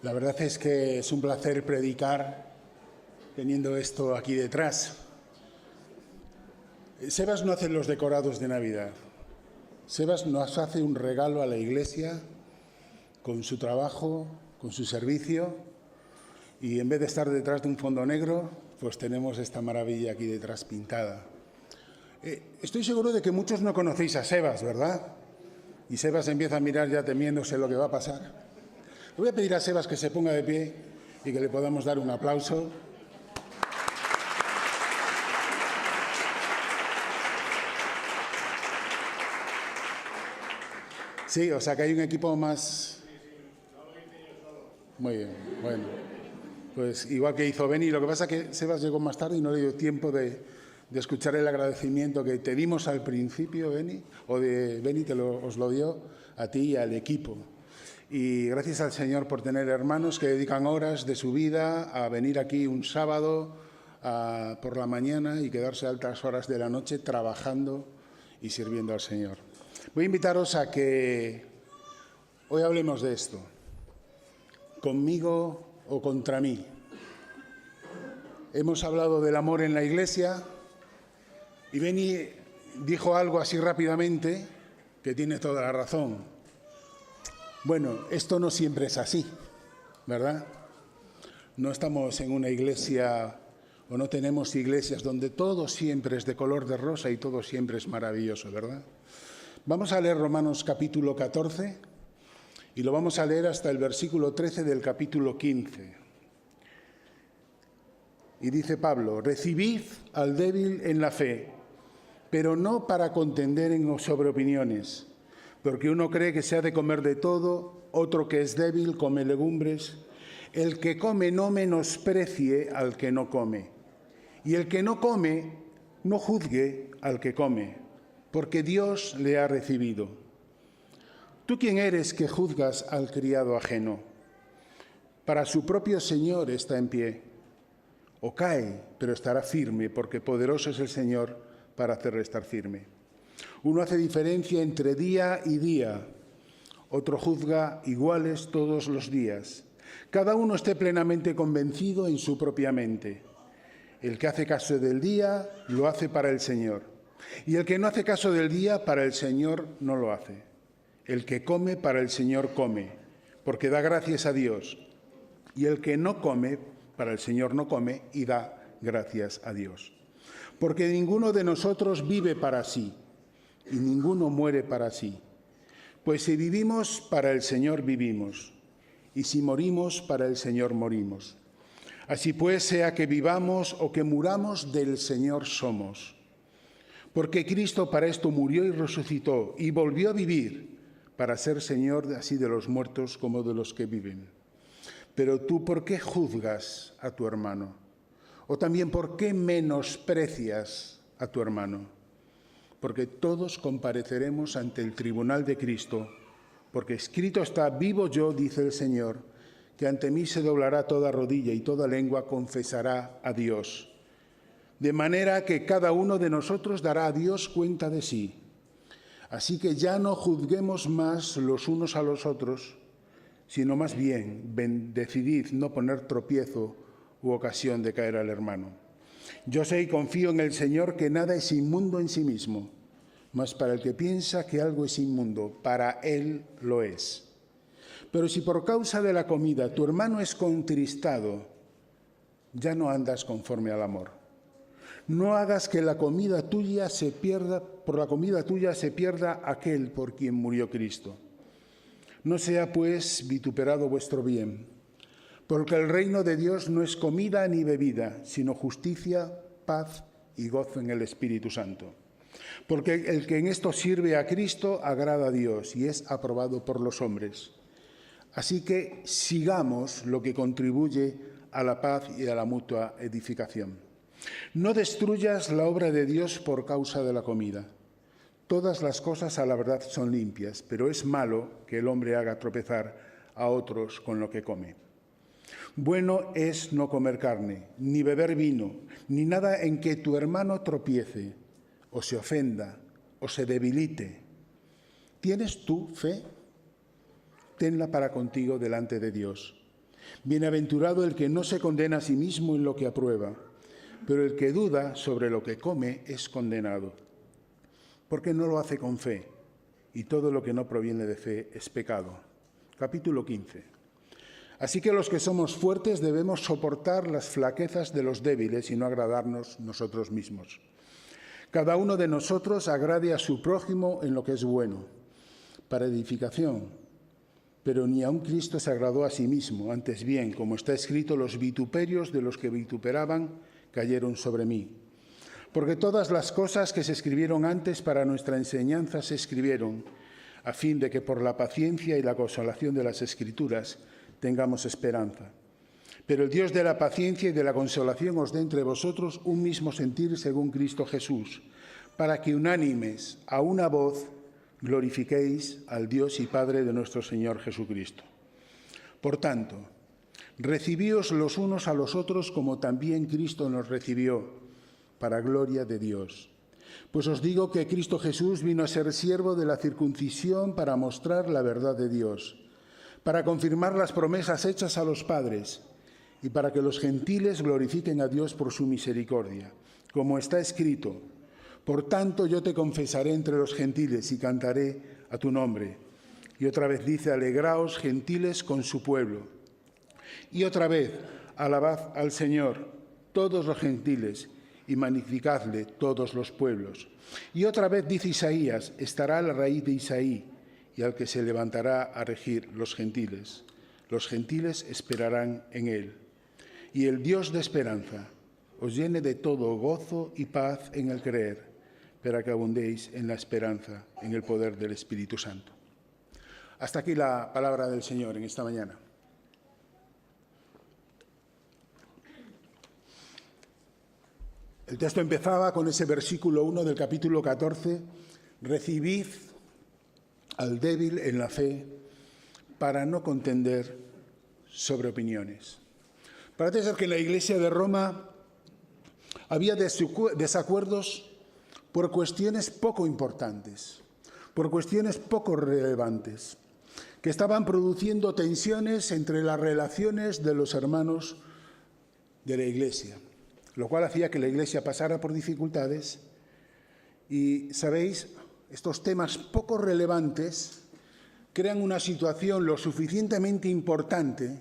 La verdad es que es un placer predicar teniendo esto aquí detrás. Sebas no hace los decorados de Navidad. Sebas nos hace un regalo a la Iglesia con su trabajo, con su servicio, y en vez de estar detrás de un fondo negro, pues tenemos esta maravilla aquí detrás pintada. Estoy seguro de que muchos no conocéis a Sebas, ¿verdad? Y Sebas empieza a mirar ya temiéndose lo que va a pasar. Le voy a pedir a Sebas que se ponga de pie y que le podamos dar un aplauso. Sí, o sea que hay un equipo más... Muy bien, bueno. Pues igual que hizo Beni, lo que pasa es que Sebas llegó más tarde y no le dio tiempo de escuchar el agradecimiento que te dimos al principio, Beni, o de Beni os lo dio a ti y al equipo. Y gracias al Señor por tener hermanos que dedican horas de su vida a venir aquí un sábado por la mañana y quedarse a altas horas de la noche trabajando y sirviendo al Señor. Voy a invitaros a que hoy hablemos de esto. Conmigo o contra mí. Hemos hablado del amor en la Iglesia y Beni dijo algo así rápidamente que tiene toda la razón. Bueno, esto no siempre es así, ¿verdad? No estamos en una iglesia o no tenemos iglesias donde todo siempre es de color de rosa y todo siempre es maravilloso, ¿verdad? Vamos a leer Romanos capítulo 14 y lo vamos a leer hasta el versículo 13 del capítulo 15. Y dice Pablo: recibid al débil en la fe, pero no para contender sobre opiniones, porque uno cree que se ha de comer de todo, otro que es débil come legumbres. El que come no menosprecie al que no come, y el que no come no juzgue al que come, porque Dios le ha recibido. ¿Tú quién eres que juzgas al criado ajeno? Para su propio Señor está en pie. O cae, pero estará firme, porque poderoso es el Señor para hacerle estar firme. Uno hace diferencia entre día y día, otro juzga iguales todos los días. Cada uno esté plenamente convencido en su propia mente. El que hace caso del día, lo hace para el Señor. Y el que no hace caso del día, para el Señor no lo hace. El que come, para el Señor come, porque da gracias a Dios. Y el que no come, para el Señor no come y da gracias a Dios. Porque ninguno de nosotros vive para sí, y ninguno muere para sí. Pues si vivimos, para el Señor vivimos, y si morimos, para el Señor morimos. Así pues, sea que vivamos o que muramos, del Señor somos. Porque Cristo para esto murió y resucitó, y volvió a vivir, para ser Señor así de los muertos como de los que viven. Pero tú, ¿por qué juzgas a tu hermano? O también, ¿por qué menosprecias a tu hermano? Porque todos compareceremos ante el tribunal de Cristo, porque escrito está: vivo yo, dice el Señor, que ante mí se doblará toda rodilla y toda lengua confesará a Dios. De manera que cada uno de nosotros dará a Dios cuenta de sí. Así que ya no juzguemos más los unos a los otros, sino más bien decidid no poner tropiezo u ocasión de caer al hermano. Yo sé y confío en el Señor que nada es inmundo en sí mismo, mas para el que piensa que algo es inmundo, para él lo es. Pero si por causa de la comida tu hermano es contristado, ya no andas conforme al amor. No hagas que la comida tuya se pierda, por la comida tuya se pierda aquel por quien murió Cristo. No sea, pues, vituperado vuestro bien, porque el reino de Dios no es comida ni bebida, sino justicia, paz y gozo en el Espíritu Santo. Porque el que en esto sirve a Cristo agrada a Dios y es aprobado por los hombres. Así que sigamos lo que contribuye a la paz y a la mutua edificación. No destruyas la obra de Dios por causa de la comida. Todas las cosas a la verdad son limpias, pero es malo que el hombre haga tropezar a otros con lo que come. Bueno es no comer carne, ni beber vino, ni nada en que tu hermano tropiece, o se ofenda, o se debilite. ¿Tienes tú fe? Tenla para contigo delante de Dios. Bienaventurado el que no se condena a sí mismo en lo que aprueba, pero el que duda sobre lo que come es condenado, porque no lo hace con fe, y todo lo que no proviene de fe es pecado. Capítulo 15. Así que los que somos fuertes debemos soportar las flaquezas de los débiles y no agradarnos nosotros mismos. Cada uno de nosotros agrade a su prójimo en lo que es bueno, para edificación. Pero ni aun Cristo se agradó a sí mismo, antes bien, como está escrito, los vituperios de los que vituperaban cayeron sobre mí. Porque todas las cosas que se escribieron antes para nuestra enseñanza se escribieron, a fin de que por la paciencia y la consolación de las Escrituras tengamos esperanza. Pero el Dios de la paciencia y de la consolación os dé entre vosotros un mismo sentir según Cristo Jesús, para que unánimes a una voz glorifiquéis al Dios y Padre de nuestro Señor Jesucristo. Por tanto, recibíos los unos a los otros como también Cristo nos recibió, para gloria de Dios. Pues os digo que Cristo Jesús vino a ser siervo de la circuncisión para mostrar la verdad de Dios, para confirmar las promesas hechas a los padres y para que los gentiles glorifiquen a Dios por su misericordia. Como está escrito: por tanto, yo te confesaré entre los gentiles y cantaré a tu nombre. Y otra vez dice: alegraos, gentiles, con su pueblo. Y otra vez: alabad al Señor, todos los gentiles, y magnificadle todos los pueblos. Y otra vez dice Isaías: estará la raíz de Isaí, y al que se levantará a regir los gentiles. Los gentiles esperarán en él. Y el Dios de esperanza os llene de todo gozo y paz en el creer, para que abundéis en la esperanza, en el poder del Espíritu Santo. Hasta aquí la palabra del Señor en esta mañana. El texto empezaba con ese versículo 1 del capítulo 14, recibid al débil en la fe para no contender sobre opiniones. Parece ser que en la Iglesia de Roma había desacuerdos por cuestiones poco importantes, por cuestiones poco relevantes, que estaban produciendo tensiones entre las relaciones de los hermanos de la Iglesia, lo cual hacía que la Iglesia pasara por dificultades. Y, ¿sabéis?, estos temas poco relevantes crean una situación lo suficientemente importante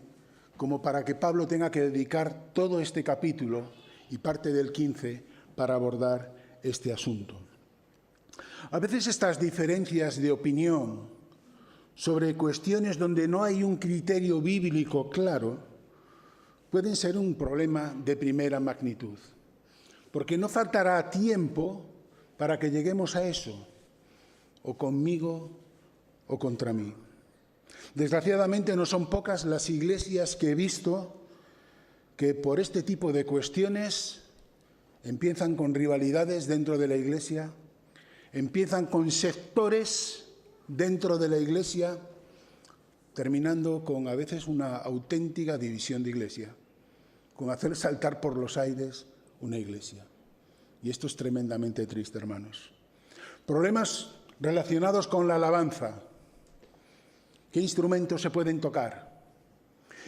como para que Pablo tenga que dedicar todo este capítulo y parte del 15 para abordar este asunto. A veces estas diferencias de opinión sobre cuestiones donde no hay un criterio bíblico claro pueden ser un problema de primera magnitud, porque no faltará tiempo para que lleguemos a eso, o conmigo o contra mí. Desgraciadamente no son pocas las iglesias que he visto que por este tipo de cuestiones empiezan con rivalidades dentro de la Iglesia, empiezan con sectores dentro de la Iglesia, terminando con a veces una auténtica división de Iglesia, con hacer saltar por los aires una Iglesia. Y esto es tremendamente triste, hermanos. Problemas relacionados con la alabanza. ¿Qué instrumentos se pueden tocar?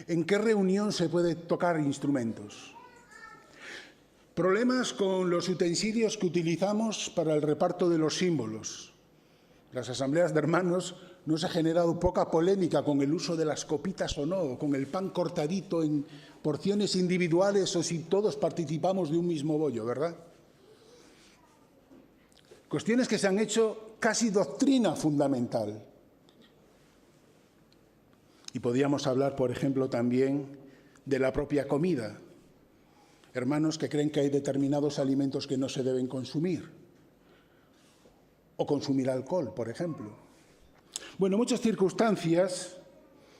¿En qué reunión se pueden tocar instrumentos? Problemas con los utensilios que utilizamos para el reparto de los símbolos. Las asambleas de hermanos no se ha generado poca polémica con el uso de las copitas o no, con el pan cortadito en porciones individuales o si todos participamos de un mismo bollo, ¿verdad? Cuestiones que se han hecho casi doctrina fundamental. Y podríamos hablar, por ejemplo, también de la propia comida. Hermanos que creen que hay determinados alimentos que no se deben consumir. O consumir alcohol, por ejemplo. Bueno, muchas circunstancias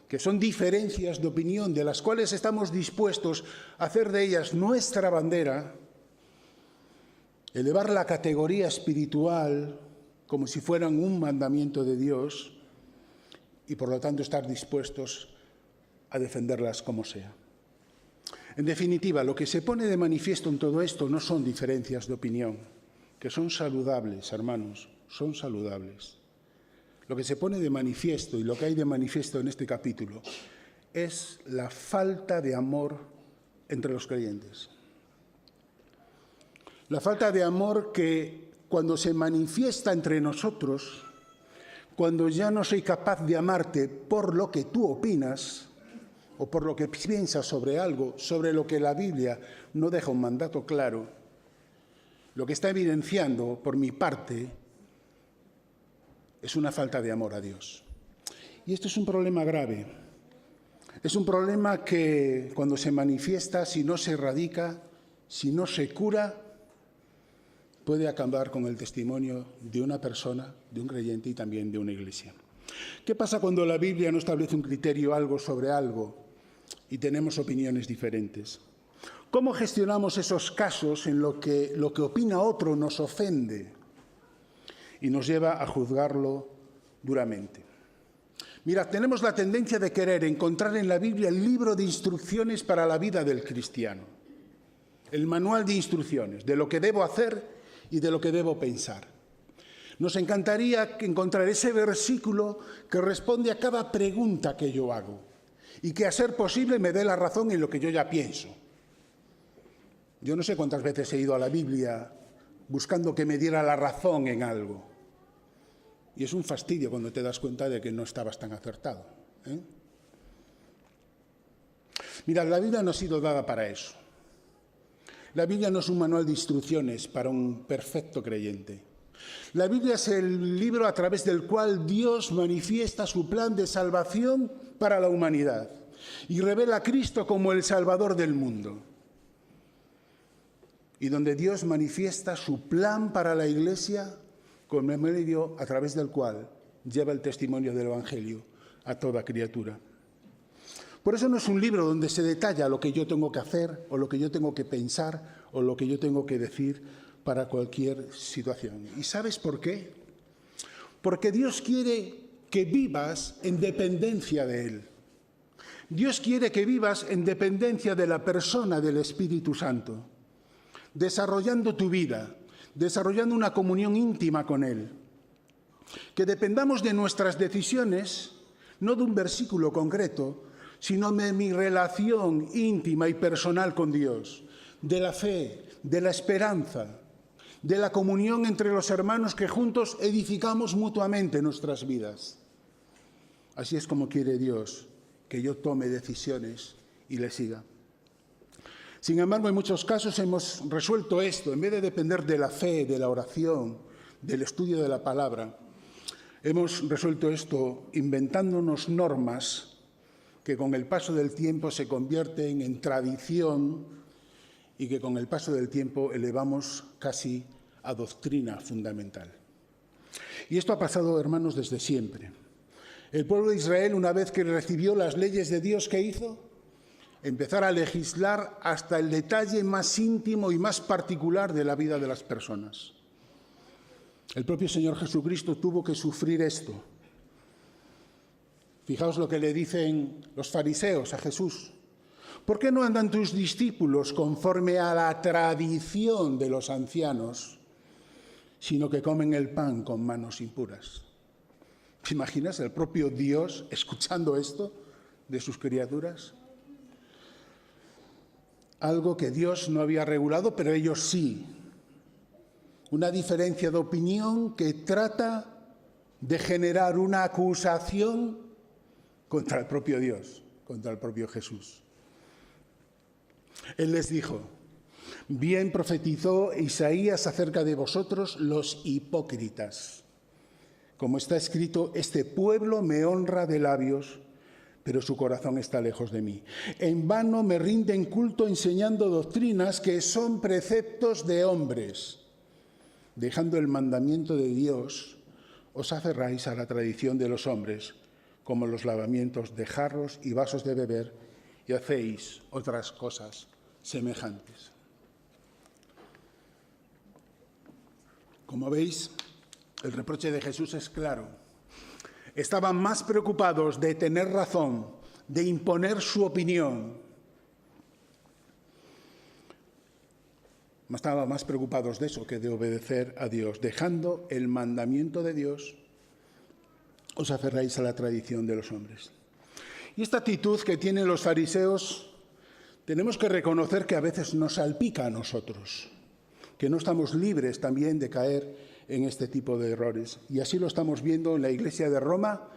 que son diferencias de opinión, de las cuales estamos dispuestos a hacer de ellas nuestra bandera, elevar la categoría espiritual como si fueran un mandamiento de Dios y, por lo tanto, estar dispuestos a defenderlas como sea. En definitiva, lo que se pone de manifiesto en todo esto no son diferencias de opinión, que son saludables, hermanos, son saludables. Lo que se pone de manifiesto y lo que hay de manifiesto en este capítulo es la falta de amor entre los creyentes. La falta de amor que cuando se manifiesta entre nosotros, cuando ya no soy capaz de amarte por lo que tú opinas o por lo que piensas sobre algo, sobre lo que la Biblia no deja un mandato claro, lo que está evidenciando por mi parte es una falta de amor a Dios. Y esto es un problema grave. Es un problema que cuando se manifiesta, si no se erradica, si no se cura, puede acabar con el testimonio de una persona, de un creyente y también de una iglesia. ¿Qué pasa cuando la Biblia no establece un criterio algo sobre algo y tenemos opiniones diferentes? ¿Cómo gestionamos esos casos en lo que opina otro nos ofende y nos lleva a juzgarlo duramente? Mirad, tenemos la tendencia de querer encontrar en la Biblia el libro de instrucciones para la vida del cristiano, el manual de instrucciones de lo que debo hacer y de lo que debo pensar. Nos encantaría encontrar ese versículo que responde a cada pregunta que yo hago y que, a ser posible, me dé la razón en lo que yo ya pienso. Yo no sé cuántas veces he ido a la Biblia buscando que me diera la razón en algo. Y es un fastidio cuando te das cuenta de que no estabas tan acertado, ¿eh? Mirad, la Biblia no ha sido dada para eso. La Biblia no es un manual de instrucciones para un perfecto creyente. La Biblia es el libro a través del cual Dios manifiesta su plan de salvación para la humanidad y revela a Cristo como el Salvador del mundo. Y donde Dios manifiesta su plan para la Iglesia como el medio a través del cual lleva el testimonio del Evangelio a toda criatura. Por eso no es un libro donde se detalla lo que yo tengo que hacer o lo que yo tengo que pensar o lo que yo tengo que decir para cualquier situación. ¿Y sabes por qué? Porque Dios quiere que vivas en dependencia de Él. Dios quiere que vivas en dependencia de la persona del Espíritu Santo, desarrollando tu vida, desarrollando una comunión íntima con Él. Que dependamos de nuestras decisiones, no de un versículo concreto, sino de mi relación íntima y personal con Dios, de la fe, de la esperanza, de la comunión entre los hermanos que juntos edificamos mutuamente nuestras vidas. Así es como quiere Dios que yo tome decisiones y le siga. Sin embargo, en muchos casos hemos resuelto esto, en vez de depender de la fe, de la oración, del estudio de la palabra, hemos resuelto esto inventándonos normas que con el paso del tiempo se convierten en tradición y que con el paso del tiempo elevamos casi a doctrina fundamental. Y esto ha pasado, hermanos, desde siempre. El pueblo de Israel, una vez que recibió las leyes de Dios, ¿qué hizo? Empezar a legislar hasta el detalle más íntimo y más particular de la vida de las personas. El propio Señor Jesucristo tuvo que sufrir esto. Fijaos lo que le dicen los fariseos a Jesús. ¿Por qué no andan tus discípulos conforme a la tradición de los ancianos, sino que comen el pan con manos impuras? ¿Te imaginas el propio Dios escuchando esto de sus criaturas? Algo que Dios no había regulado, pero ellos sí. Una diferencia de opinión que trata de generar una acusación contra el propio Dios, contra el propio Jesús. Él les dijo: bien profetizó Isaías acerca de vosotros los hipócritas. Como está escrito, este pueblo me honra de labios, pero su corazón está lejos de mí. En vano me rinden culto enseñando doctrinas que son preceptos de hombres. Dejando el mandamiento de Dios, os aferráis a la tradición de los hombres, como los lavamientos de jarros y vasos de beber, y hacéis otras cosas semejantes. Como veis, el reproche de Jesús es claro. Estaban más preocupados de tener razón, de imponer su opinión. Estaban más preocupados de eso que de obedecer a Dios. Dejando el mandamiento de Dios, os aferráis a la tradición de los hombres. Y esta actitud que tienen los fariseos, tenemos que reconocer que a veces nos salpica a nosotros, que no estamos libres también de caer en este tipo de errores. Y así lo estamos viendo en la iglesia de Roma,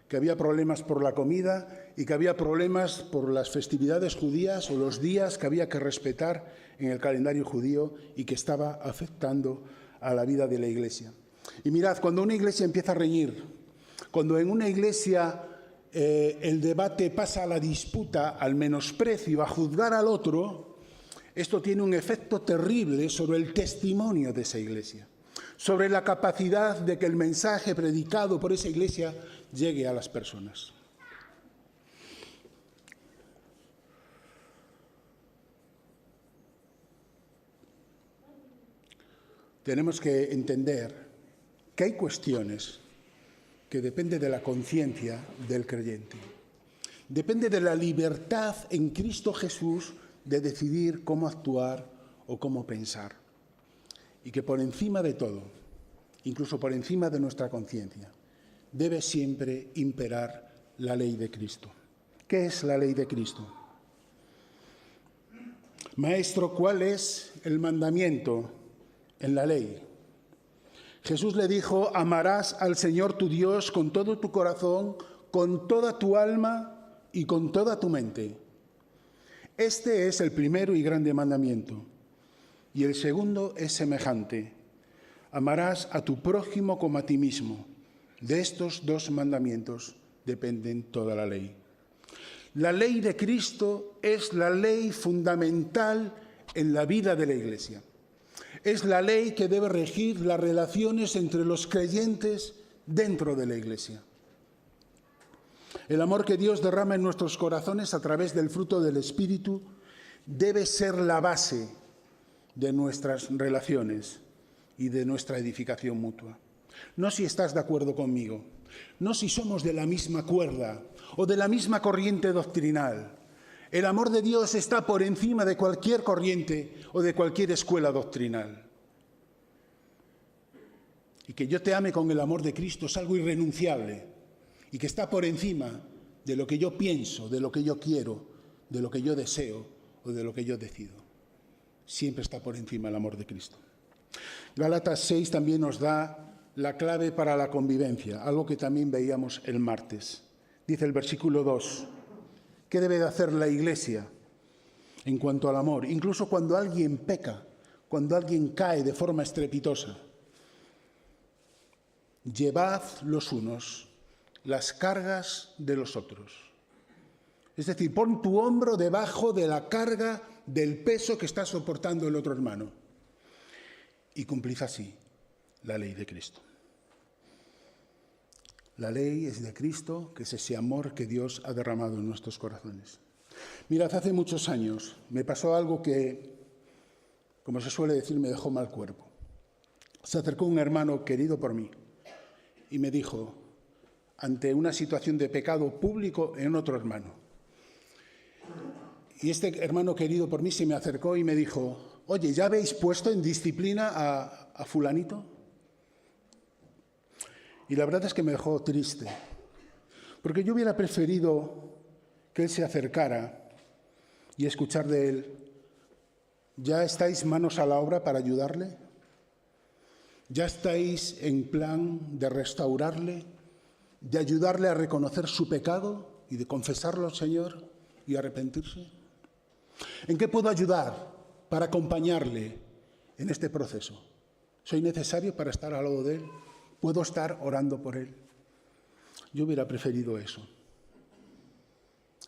que había problemas por la comida y que había problemas por las festividades judías o los días que había que respetar en el calendario judío y que estaba afectando a la vida de la iglesia. Y mirad, cuando una iglesia empieza a reñir, cuando en una iglesia el debate pasa a la disputa, al menosprecio, a juzgar al otro, esto tiene un efecto terrible sobre el testimonio de esa iglesia, sobre la capacidad de que el mensaje predicado por esa iglesia llegue a las personas. Tenemos que entender que hay cuestiones que dependen de la conciencia del creyente. Depende de la libertad en Cristo Jesús de decidir cómo actuar o cómo pensar. Y que por encima de todo, incluso por encima de nuestra conciencia, debe siempre imperar la ley de Cristo. ¿Qué es la ley de Cristo? Maestro, ¿cuál es el mandamiento en la ley? Jesús le dijo: amarás al Señor tu Dios con todo tu corazón, con toda tu alma y con toda tu mente. Este es el primero y grande mandamiento. Y el segundo es semejante: amarás a tu prójimo como a ti mismo. De estos dos mandamientos dependen toda la ley. La ley de Cristo es la ley fundamental en la vida de la Iglesia. Es la ley que debe regir las relaciones entre los creyentes dentro de la Iglesia. El amor que Dios derrama en nuestros corazones a través del fruto del Espíritu debe ser la base de nuestras relaciones y de nuestra edificación mutua. No si estás de acuerdo conmigo, no si somos de la misma cuerda o de la misma corriente doctrinal. El amor de Dios está por encima de cualquier corriente o de cualquier escuela doctrinal. Y que yo te ame con el amor de Cristo es algo irrenunciable y que está por encima de lo que yo pienso, de lo que yo quiero, de lo que yo deseo o de lo que yo decido. Siempre está por encima el amor de Cristo. Gálatas 6 también nos da la clave para la convivencia, algo que también veíamos el martes. Dice el versículo 2, ¿qué debe de hacer la Iglesia en cuanto al amor? Incluso cuando alguien peca, cuando alguien cae de forma estrepitosa. Llevad los unos las cargas de los otros. Es decir, pon tu hombro debajo de la carga del peso que está soportando el otro hermano. Y cumplid así la ley de Cristo. La ley es de Cristo, que es ese amor que Dios ha derramado en nuestros corazones. Mirad, hace muchos años me pasó algo que, como se suele decir, me dejó mal cuerpo. Se acercó un hermano querido por mí y me dijo, ante una situación de pecado público en otro hermano. Y este hermano querido por mí se me acercó y me dijo, oye, ¿ya habéis puesto en disciplina a fulanito? Y la verdad es que me dejó triste, porque yo hubiera preferido que él se acercara y escuchar de él, ¿ya estáis manos a la obra para ayudarle? ¿Ya estáis en plan de restaurarle, de ayudarle a reconocer su pecado y de confesarlo al Señor y arrepentirse? ¿En qué puedo ayudar para acompañarle en este proceso? ¿Soy necesario para estar al lado de él? ¿Puedo estar orando por él? Yo hubiera preferido eso.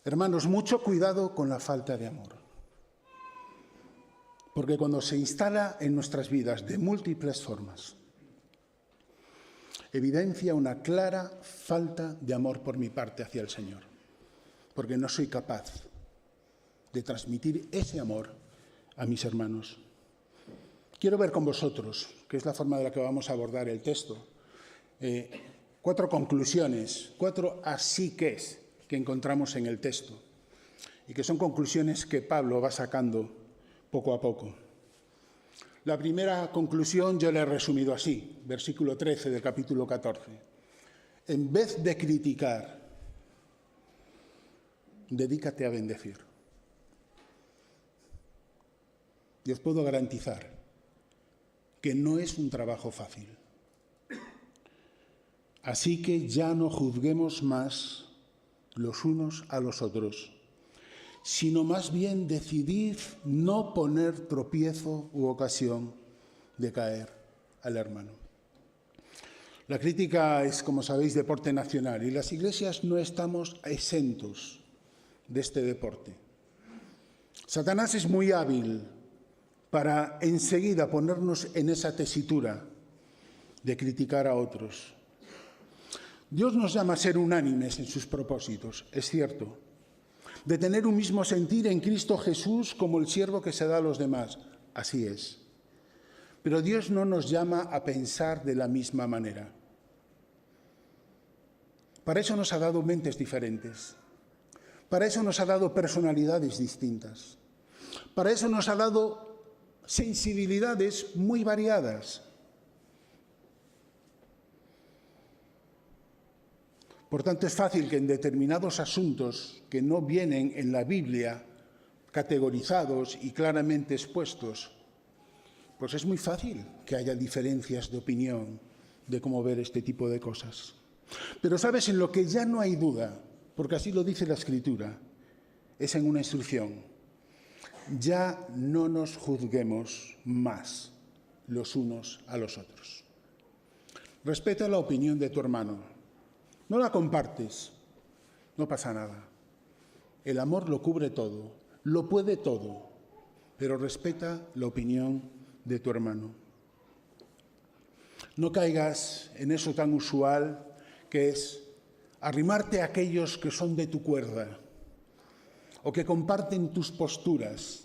Hermanos, mucho cuidado con la falta de amor. Porque cuando se instala en nuestras vidas de múltiples formas, evidencia una clara falta de amor por mi parte hacia el Señor. Porque no soy capaz de transmitir ese amor a mis hermanos. Quiero ver con vosotros, que es la forma de la que vamos a abordar el texto, 4 conclusiones, 4 así que es que encontramos en el texto y que son conclusiones que Pablo va sacando poco a poco. La primera conclusión yo la he resumido así, versículo 13 del capítulo 14. En vez de criticar dedícate a bendecir. Y os puedo garantizar que no es un trabajo fácil. Así que ya no juzguemos más los unos a los otros, sino más bien decidid no poner tropiezo u ocasión de caer al hermano. La crítica es, como sabéis, deporte nacional y las iglesias no estamos exentos de este deporte. Satanás es muy hábil para enseguida ponernos en esa tesitura de criticar a otros. Dios nos llama a ser unánimes en sus propósitos, es cierto, de tener un mismo sentir en Cristo Jesús como el siervo que se da a los demás, así es. Pero Dios no nos llama a pensar de la misma manera. Para eso nos ha dado mentes diferentes, para eso nos ha dado personalidades distintas, para eso nos ha dado sensibilidades muy variadas. Por tanto, es fácil que en determinados asuntos que no vienen en la Biblia categorizados y claramente expuestos, pues es muy fácil que haya diferencias de opinión de cómo ver este tipo de cosas. Pero sabes, en lo que ya no hay duda, porque así lo dice la Escritura, es en una instrucción. Ya no nos juzguemos más los unos a los otros. Respeta la opinión de tu hermano. No la compartes, no pasa nada. El amor lo cubre todo, lo puede todo, pero respeta la opinión de tu hermano. No caigas en eso tan usual que es arrimarte a aquellos que son de tu cuerda o que comparten tus posturas,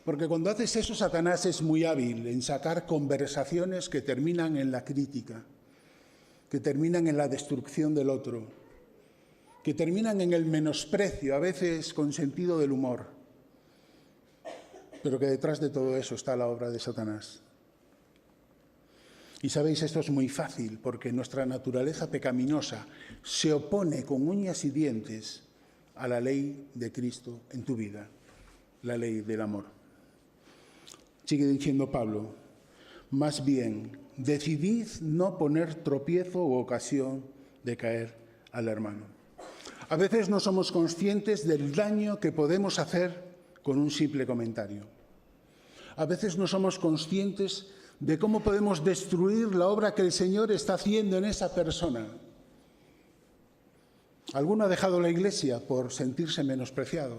porque cuando haces eso, Satanás es muy hábil en sacar conversaciones que terminan en la crítica, que terminan en la destrucción del otro, que terminan en el menosprecio, a veces con sentido del humor, pero que detrás de todo eso está la obra de Satanás. Y sabéis, esto es muy fácil, porque nuestra naturaleza pecaminosa se opone con uñas y dientes a la ley de Cristo en tu vida, la ley del amor. Sigue diciendo Pablo, más bien, decidid no poner tropiezo u ocasión de caer al hermano. A veces no somos conscientes del daño que podemos hacer con un simple comentario. A veces no somos conscientes de cómo podemos destruir la obra que el Señor está haciendo en esa persona. ¿Alguno ha dejado la iglesia por sentirse menospreciado?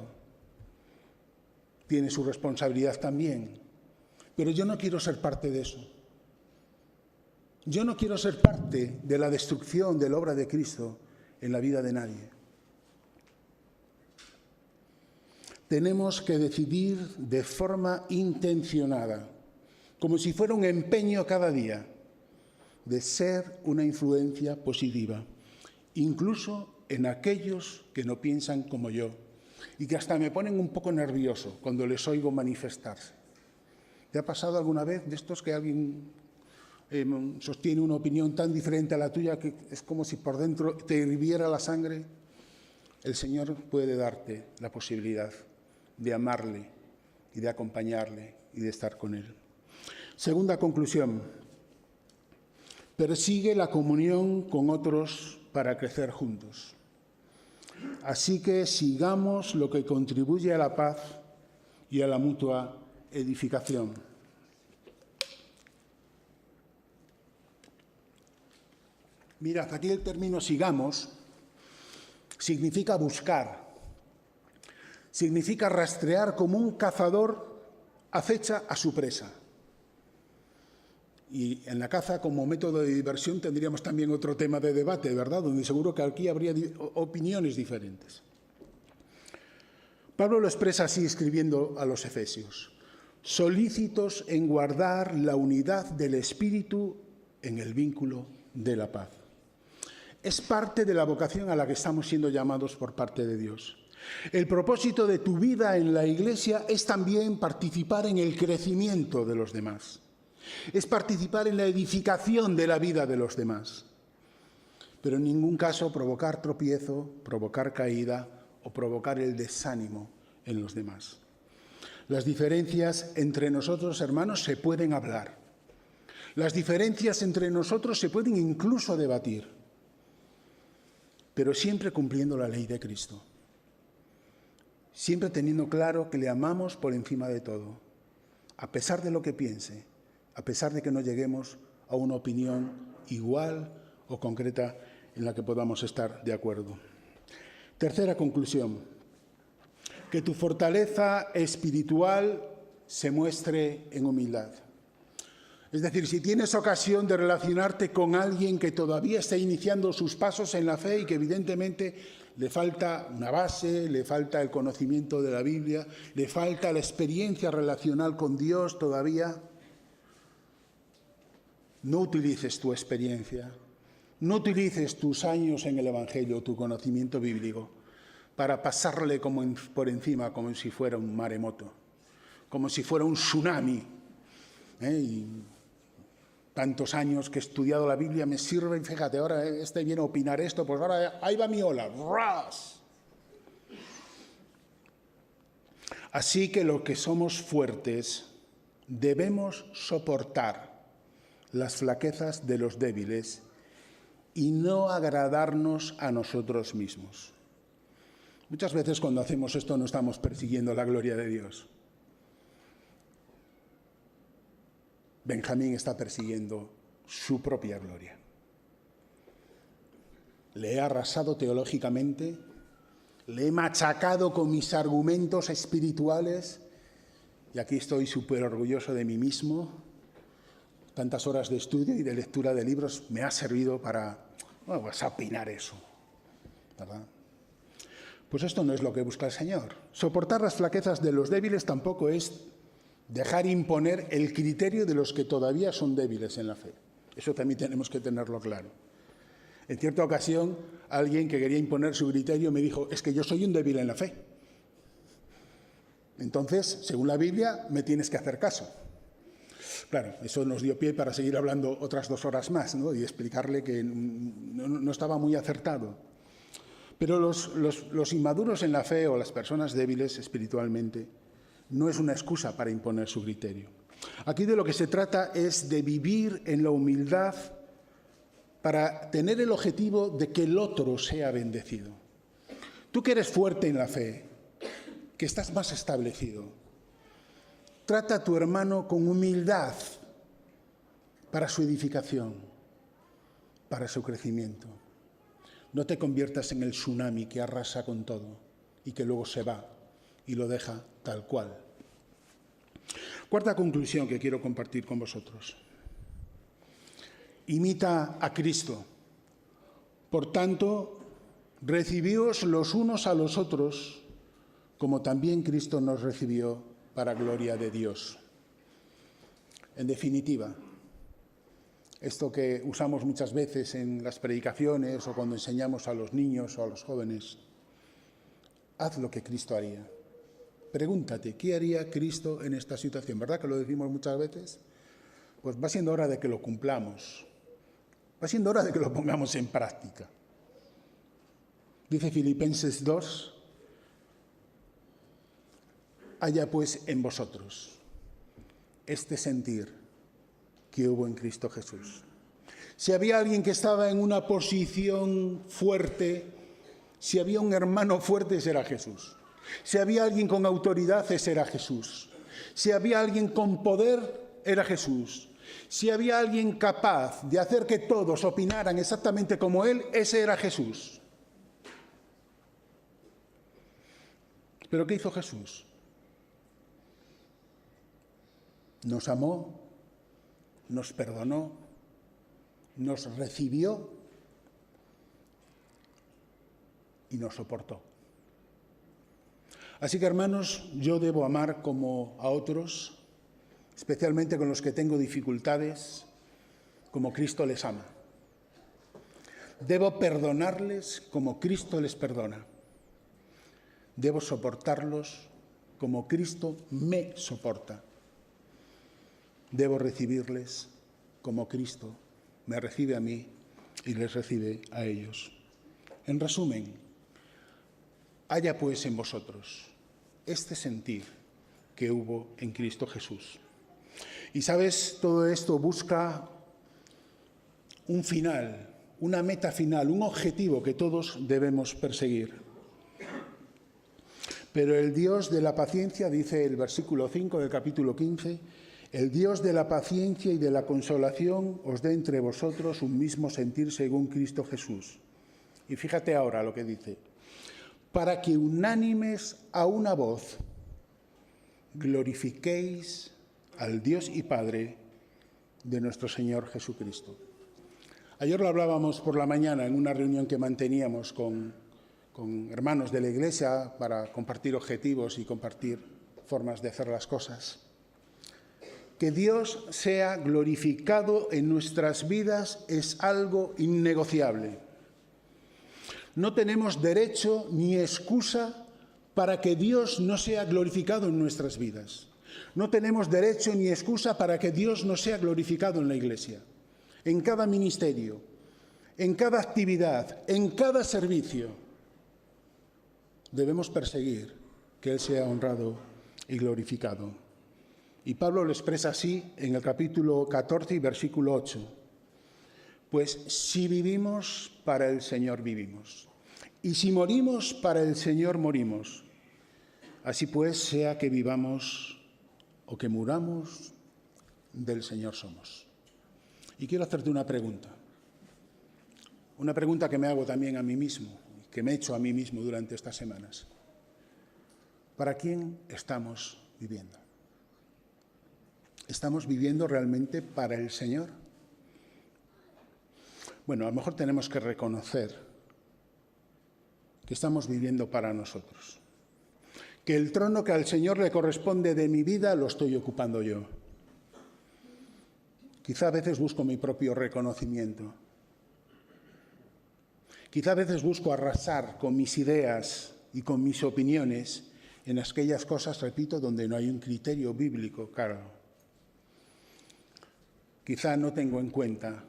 Tiene su responsabilidad también. Pero yo no quiero ser parte de eso. Yo no quiero ser parte de la destrucción de la obra de Cristo en la vida de nadie. Tenemos que decidir de forma intencionada, como si fuera un empeño cada día, de ser una influencia positiva, incluso en aquellos que no piensan como yo y que hasta me ponen un poco nervioso cuando les oigo manifestarse. ¿Te ha pasado alguna vez de estos que alguien sostiene una opinión tan diferente a la tuya que es como si por dentro te hirviera la sangre? El Señor puede darte la posibilidad de amarle y de acompañarle y de estar con él. Segunda conclusión, persigue la comunión con otros para crecer juntos. Así que sigamos lo que contribuye a la paz y a la mutua edificación. Mirad, aquí el término sigamos significa buscar, significa rastrear como un cazador acecha a su presa. Y en la caza, como método de diversión, tendríamos también otro tema de debate, ¿verdad? Donde seguro que aquí habría opiniones diferentes. Pablo lo expresa así escribiendo a los Efesios: solícitos en guardar la unidad del Espíritu en el vínculo de la paz. Es parte de la vocación a la que estamos siendo llamados por parte de Dios. El propósito de tu vida en la Iglesia es también participar en el crecimiento de los demás. Es participar en la edificación de la vida de los demás. Pero en ningún caso provocar tropiezo, provocar caída o provocar el desánimo en los demás. Las diferencias entre nosotros, hermanos, se pueden hablar. Las diferencias entre nosotros se pueden incluso debatir, pero siempre cumpliendo la ley de Cristo. Siempre teniendo claro que le amamos por encima de todo, a pesar de lo que piense, a pesar de que no lleguemos a una opinión igual o concreta en la que podamos estar de acuerdo. Tercera conclusión, que tu fortaleza espiritual se muestre en humildad. Es decir, si tienes ocasión de relacionarte con alguien que todavía está iniciando sus pasos en la fe y que evidentemente le falta una base, le falta el conocimiento de la Biblia, le falta la experiencia relacional con Dios todavía, no utilices tu experiencia, no utilices tus años en el Evangelio, tu conocimiento bíblico, para pasarle por encima como si fuera un maremoto, como si fuera un tsunami. Y tantos años que he estudiado la Biblia me sirve, y fíjate, ahora viene a opinar esto, pues ahora ahí va mi ola. ¡Ras! Así que los que somos fuertes debemos soportar las flaquezas de los débiles y no agradarnos a nosotros mismos. Muchas veces cuando hacemos esto no estamos persiguiendo la gloria de Dios. Benjamín está persiguiendo su propia gloria. Le he arrasado teológicamente, le he machacado con mis argumentos espirituales y aquí estoy súper orgulloso de mí mismo. Tantas horas de estudio y de lectura de libros me ha servido para opinar eso, ¿verdad? Pues esto no es lo que busca el Señor. Soportar las flaquezas de los débiles tampoco es dejar imponer el criterio de los que todavía son débiles en la fe. Eso también tenemos que tenerlo claro. En cierta ocasión, alguien que quería imponer su criterio me dijo, es que yo soy un débil en la fe. Entonces, según la Biblia, me tienes que hacer caso. Claro, eso nos dio pie para seguir hablando otras 2 horas más, ¿no? Y explicarle que no estaba muy acertado. Pero los inmaduros en la fe o las personas débiles espiritualmente no es una excusa para imponer su criterio. Aquí de lo que se trata es de vivir en la humildad para tener el objetivo de que el otro sea bendecido. Tú que eres fuerte en la fe, que estás más establecido, trata a tu hermano con humildad para su edificación, para su crecimiento. No te conviertas en el tsunami que arrasa con todo y que luego se va y lo deja tal cual. Cuarta conclusión que quiero compartir con vosotros. Imita a Cristo. Por tanto, recibíos los unos a los otros, como también Cristo nos recibió para gloria de Dios. En definitiva, esto que usamos muchas veces en las predicaciones o cuando enseñamos a los niños o a los jóvenes, haz lo que Cristo haría. Pregúntate, ¿qué haría Cristo en esta situación? ¿Verdad que lo decimos muchas veces? Pues va siendo hora de que lo cumplamos. Va siendo hora de que lo pongamos en práctica. Dice Filipenses 2, haya pues en vosotros este sentir que hubo en Cristo Jesús. Si había alguien que estaba en una posición fuerte, si había un hermano fuerte, ese era Jesús. Si había alguien con autoridad, ese era Jesús. Si había alguien con poder, era Jesús. Si había alguien capaz de hacer que todos opinaran exactamente como él, ese era Jesús. ¿Pero qué hizo Jesús? Nos amó, nos perdonó, nos recibió y nos soportó. Así que, hermanos, yo debo amar como a otros, especialmente con los que tengo dificultades, como Cristo les ama. Debo perdonarles como Cristo les perdona. Debo soportarlos como Cristo me soporta. Debo recibirles como Cristo me recibe a mí y les recibe a ellos. En resumen, Haya pues en vosotros este sentir que hubo en Cristo Jesús. Y sabes, todo esto busca un final, una meta final, un objetivo que todos debemos perseguir. Pero el Dios de la paciencia, dice el versículo 5 del capítulo 15, el Dios de la paciencia y de la consolación os dé entre vosotros un mismo sentir según Cristo Jesús. Y fíjate ahora lo que dice. Para que unánimes a una voz glorifiquéis al Dios y Padre de nuestro Señor Jesucristo. Ayer lo hablábamos por la mañana en una reunión que manteníamos con hermanos de la Iglesia para compartir objetivos y compartir formas de hacer las cosas. Que Dios sea glorificado en nuestras vidas es algo innegociable. No tenemos derecho ni excusa para que Dios no sea glorificado en nuestras vidas. No tenemos derecho ni excusa para que Dios no sea glorificado en la Iglesia, en cada ministerio, en cada actividad, en cada servicio. Debemos perseguir que Él sea honrado y glorificado. Y Pablo lo expresa así en el capítulo 14 y versículo 8. Pues si vivimos, para el Señor vivimos. Y si morimos, para el Señor morimos. Así pues, sea que vivamos o que muramos, del Señor somos. Y quiero hacerte una pregunta que me hago también a mí mismo, que me he hecho a mí mismo durante estas semanas. ¿Para quién estamos viviendo? ¿Estamos viviendo realmente para el Señor? Bueno, a lo mejor tenemos que reconocer que estamos viviendo para nosotros. Que el trono que al Señor le corresponde de mi vida lo estoy ocupando yo. Quizá a veces busco mi propio reconocimiento. Quizá a veces busco arrasar con mis ideas y con mis opiniones en aquellas cosas, repito, donde no hay un criterio bíblico claro. Quizá no tengo en cuenta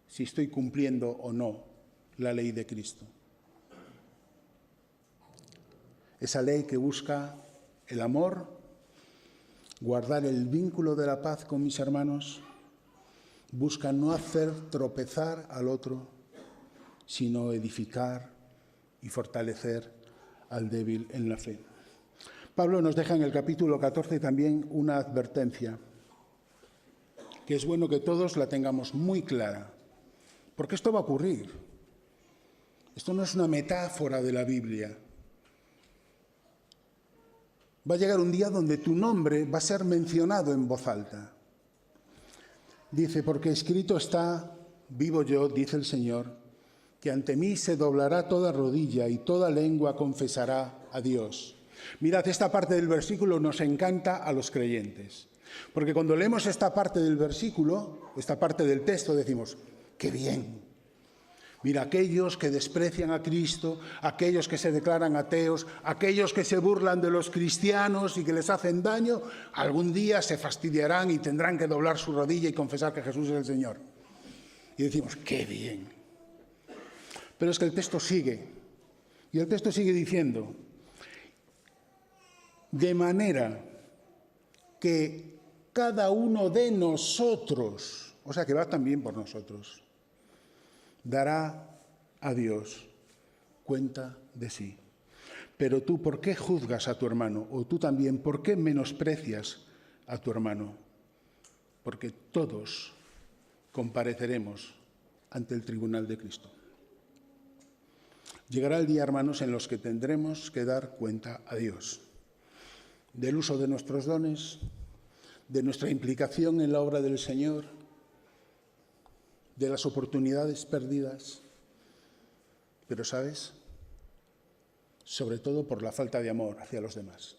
si estoy cumpliendo o no la ley de Cristo. Esa ley que busca el amor, guardar el vínculo de la paz con mis hermanos, busca no hacer tropezar al otro, sino edificar y fortalecer al débil en la fe. Pablo nos deja en el capítulo 14 también una advertencia, que es bueno que todos la tengamos muy clara, porque esto va a ocurrir. Esto no es una metáfora de la Biblia. Va a llegar un día donde tu nombre va a ser mencionado en voz alta. Dice, porque escrito está, vivo yo, dice el Señor, que ante mí se doblará toda rodilla y toda lengua confesará a Dios. Mirad, esta parte del versículo nos encanta a los creyentes, porque cuando leemos esta parte del versículo, esta parte del texto, decimos, ¡qué bien! Mira, aquellos que desprecian a Cristo, aquellos que se declaran ateos, aquellos que se burlan de los cristianos y que les hacen daño, algún día se fastidiarán y tendrán que doblar su rodilla y confesar que Jesús es el Señor. Y decimos, ¡qué bien! Pero es que el texto sigue, y el texto sigue diciendo, de manera que cada uno de nosotros, o sea que va también por nosotros, dará a Dios cuenta de sí. Pero tú, ¿por qué juzgas a tu hermano? O tú también, ¿por qué menosprecias a tu hermano? Porque todos compareceremos ante el tribunal de Cristo. Llegará el día, hermanos, en los que tendremos que dar cuenta a Dios del uso de nuestros dones, de nuestra implicación en la obra del Señor, de las oportunidades perdidas, pero, ¿sabes? Sobre todo por la falta de amor hacia los demás.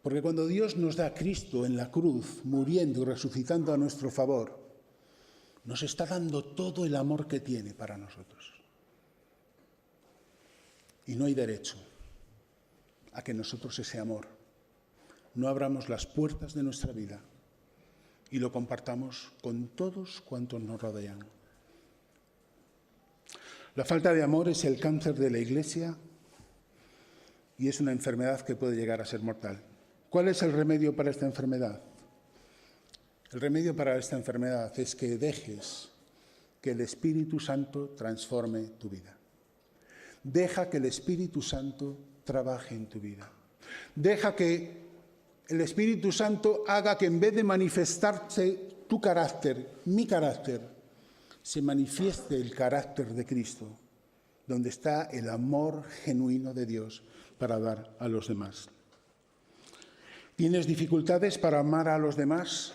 Porque cuando Dios nos da a Cristo en la cruz, muriendo y resucitando a nuestro favor, nos está dando todo el amor que tiene para nosotros. Y no hay derecho a que nosotros ese amor no abramos las puertas de nuestra vida y lo compartamos con todos cuantos nos rodean. La falta de amor es el cáncer de la Iglesia y es una enfermedad que puede llegar a ser mortal. ¿Cuál es el remedio para esta enfermedad? El remedio para esta enfermedad es que dejes que el Espíritu Santo transforme tu vida. Deja que el Espíritu Santo trabaje en tu vida. Deja que el Espíritu Santo haga que en vez de manifestarse tu carácter, mi carácter, se manifieste el carácter de Cristo, donde está el amor genuino de Dios para dar a los demás. ¿Tienes dificultades para amar a los demás?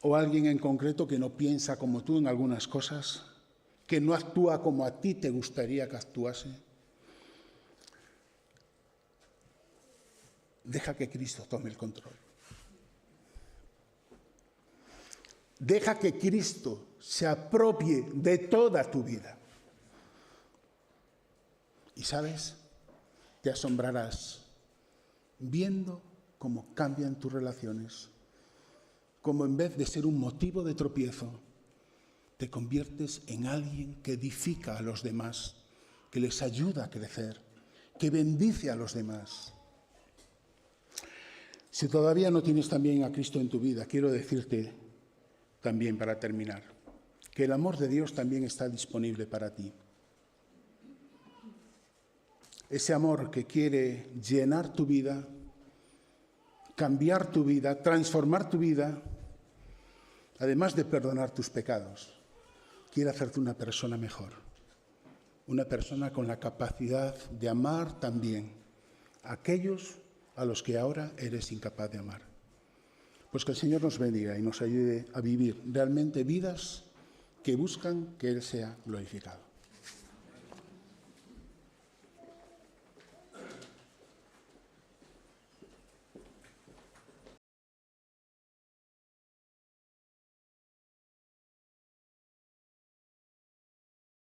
¿O alguien en concreto que no piensa como tú en algunas cosas? ¿Que no actúa como a ti te gustaría que actuase? Deja que Cristo tome el control. Deja que Cristo se apropie de toda tu vida. Y ¿sabes? Te asombrarás viendo cómo cambian tus relaciones, cómo en vez de ser un motivo de tropiezo, te conviertes en alguien que edifica a los demás, que les ayuda a crecer, que bendice a los demás. Si todavía no tienes también a Cristo en tu vida, quiero decirte también para terminar, que el amor de Dios también está disponible para ti. Ese amor que quiere llenar tu vida, cambiar tu vida, transformar tu vida, además de perdonar tus pecados, quiere hacerte una persona mejor, una persona con la capacidad de amar también a aquellos a los que ahora eres incapaz de amar. Pues que el Señor nos bendiga y nos ayude a vivir realmente vidas que buscan que Él sea glorificado.